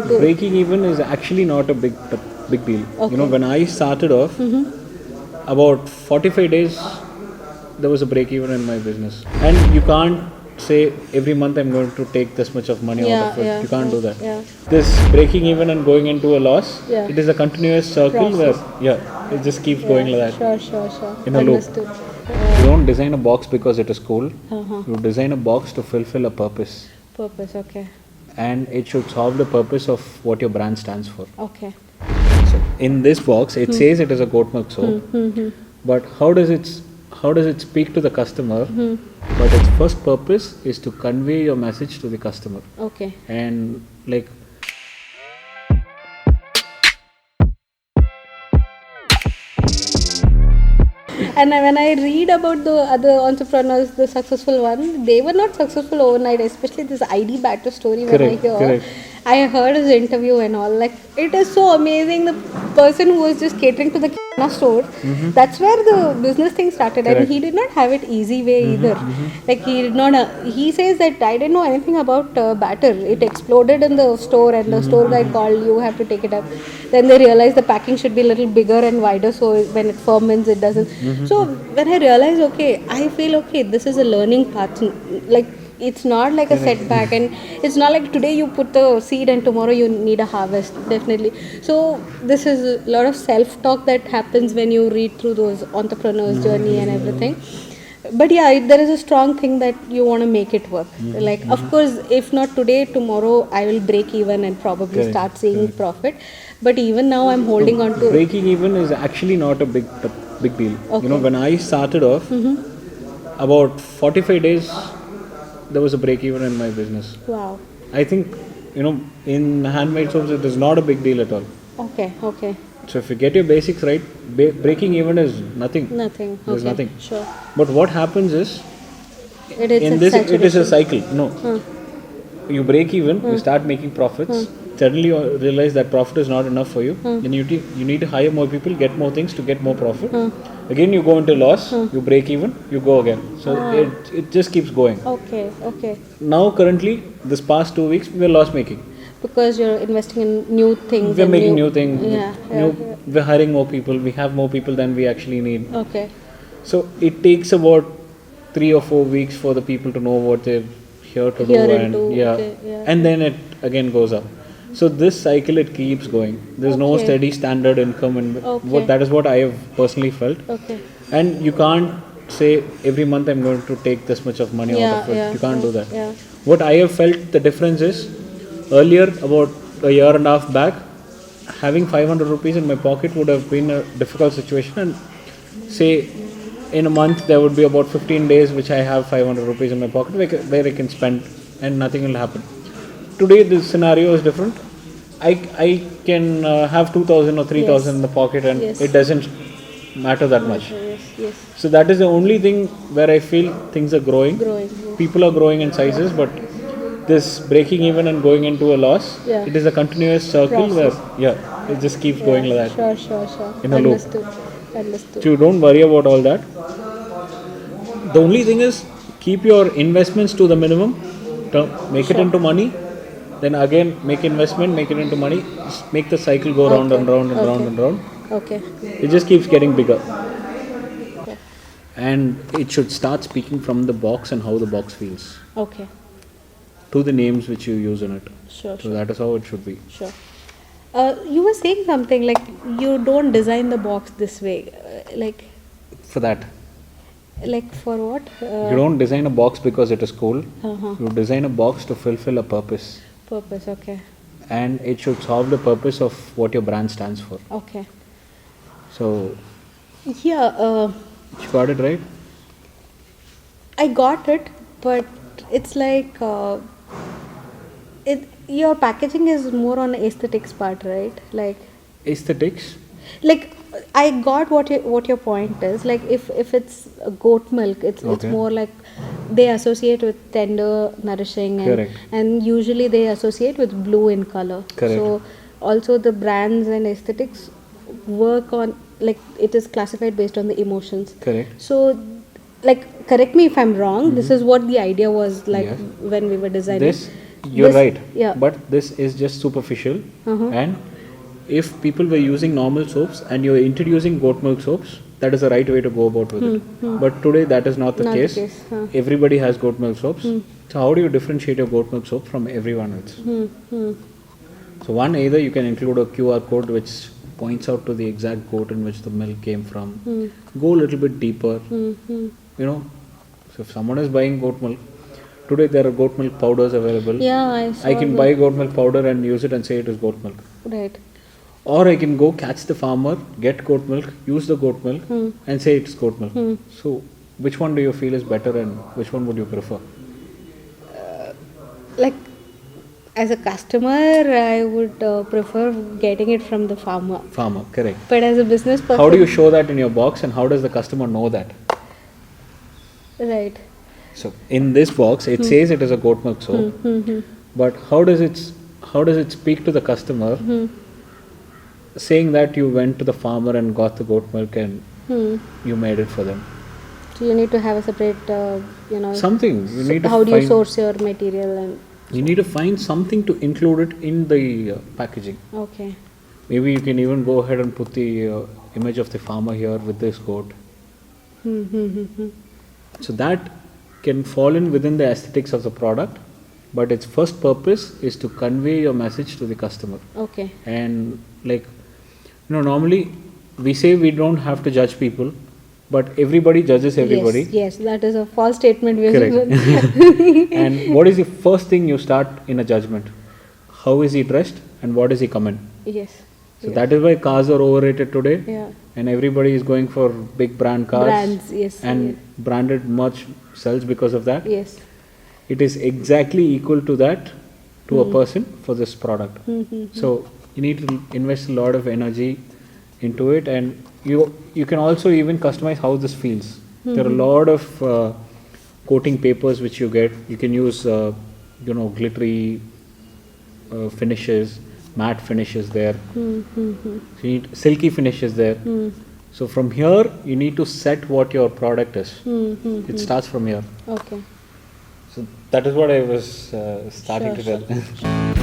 Breaking even is actually not a big deal. Okay. You know, when I started off, about 45 days, there was a break even in my business. And you can't say every month I'm going to take this much of money out of it. You can't do that. Yeah. This breaking even and going into a loss, Yeah. it is a continuous circle Process. where, it just keeps going like that. Sure. In a loop. Understood. You don't design a box because it is cool. Uh-huh. You design a box to fulfill a purpose. Purpose, okay. And it should solve the purpose of what your brand stands for. Okay. So in this box, it says it is a goat milk soap, but how does it speak to the customer? But its first purpose is to convey your message to the customer. Okay. And like And when I read about the other entrepreneurs, the successful one, they were not successful overnight, especially this ID Batter story. When Correct, I hear, correct. I heard his interview and all. Like, it is so amazing. The person who was just catering to the store, that's where the business thing started. Correct. And he did not have it easy way either. Like, he did not, he says that I didn't know anything about batter. It exploded in the store, and the store guy called, you have to take it up. Then they realized the packing should be a little bigger and wider, so when it ferments, it doesn't. So when I realized, okay, I feel okay, this is a learning path. Like, it's not like a setback, and it's not like today you put the seed and tomorrow you need a harvest. Definitely. So this is a lot of self-talk that happens when you read through those entrepreneurs' journey and everything. But yeah, there is a strong thing that you want to make it work. Like, of course, if not today, tomorrow I will break even and probably Correct, start seeing profit. But even now, I'm holding on to. breaking even is actually not a big deal. You know, when I started off, about 45 days, there was a break even in my business. Wow. I think, you know, in handmade soaps, it is not a big deal at all. Okay. So if you get your basics right, breaking even is nothing. Nothing. There's Okay. nothing. Sure. But what happens is, It is in a this, it is a saturation. cycle. No, you break even, you start making profits. Suddenly you realize that profit is not enough for you. Then you need to hire more people, get more things to get more profit. Again, you go into loss. You break even, you go again. So it just keeps going. Okay. Now currently, this past 2 weeks, we are loss making. Because you're investing in new things. We're and making new things. Yeah. We're hiring more people. We have more people than we actually need. Okay. So it takes about 3 or 4 weeks for the people to know what they're here to do, Here and into, okay, yeah. and then it again goes up. So this cycle, it keeps going. There's no Okay. steady standard income, and Okay. that is what I have personally felt. Okay. And you can't say every month I'm going to take this much of money out of it. You can't do that. Yeah. What I have felt the difference is, earlier, about a year and a half back, having 500 rupees in my pocket would have been a difficult situation, and say in a month there would be about 15 days which I have 500 rupees in my pocket where I can spend and nothing will happen. Today the scenario is different. I can have 2,000 or 3,000 in the pocket, and Yes. it doesn't matter that much. Yes. So that is the only thing where I feel things are growing. Growing. People are growing in sizes, but this breaking even and going into a loss, Yeah. it is a continuous circle Process. where it just keeps going like that. Sure. In a loop. Understood. So you don't worry about all that. The only thing is, keep your investments to the minimum, make it into money, then again make investment, make it into money, just make the cycle go round and round and round and round. Okay. It just keeps getting bigger. And it should start speaking from the box and how the box feels Okay. to the names which you use in it. Sure. So that is how it should be. Sure. You were saying something like you don't design the box this way. For that, Like for what? you don't design a box because it is cool. Uh-huh. You design a box to fulfill a purpose. Purpose. Okay. And it should solve the purpose of what your brand stands for. Okay. So, Yeah. you got it right? I got it, but it's like your packaging is more on aesthetics part, right? Aesthetics. Like I got what your point is. Like if it's goat milk, it's Okay. more like they associate with tender, nourishing, Correct. and usually they associate with blue in color. Correct. So also the brands and aesthetics work on, like, it is classified based on the emotions. Correct. So, like, correct me if I'm wrong. This is what the idea was like Yes. when we were designing. This, You're This- right. yeah. But this is just superficial. Uh-huh. And if people were using normal soaps and you're introducing goat milk soaps, that is the right way to go about with it. But today that is not the Not the case. case, huh. Everybody has goat milk soaps. So how do you differentiate your goat milk soap from everyone else? So one, either you can include a QR code which points out to the exact goat in which the milk came from. Go a little bit deeper. You know, so if someone is buying goat milk, today there are goat milk powders available. Yeah, I saw I can that. buy goat milk powder and use it and say it is goat milk. Right. Or I can go catch the farmer, get goat milk, use the goat milk and say it's goat milk. So which one do you feel is better and which one would you prefer? Like, as a customer, I would prefer getting it from the farmer. Farmer, correct. But as a business person, How do you show that in your box and how does the customer know that? right? So in this box it says it is a goat milk soap. But how does it speak to the customer saying that you went to the farmer and got the goat milk and you made it for them? So you need to have a separate, Something you need to how do you find. source your material and You need to find something to include it in the packaging. okay. Maybe you can even go ahead and put the image of the farmer here with this goat. So that can fall in within the aesthetics of the product, but its first purpose is to convey your message to the customer. Okay. And normally we say we don't have to judge people, but everybody judges everybody. Yes, that is a false statement. Correct. And what is the first thing you start in a judgment? How is he dressed and what is he comment? Yes. So that is why cars are overrated today. Yeah. And everybody is going for big brand cars. Brands, yes. And branded merch sells because of that. Yes. It is exactly equal to that to a person for this product. So you need to invest a lot of energy into it, and you can also even customize how this feels. There are a lot of coating papers which you get. You can use glittery finishes, matte finishes there. So you need silky finishes there. So from here you need to set what your product is. It starts from here. Okay. So that is what I was starting to tell.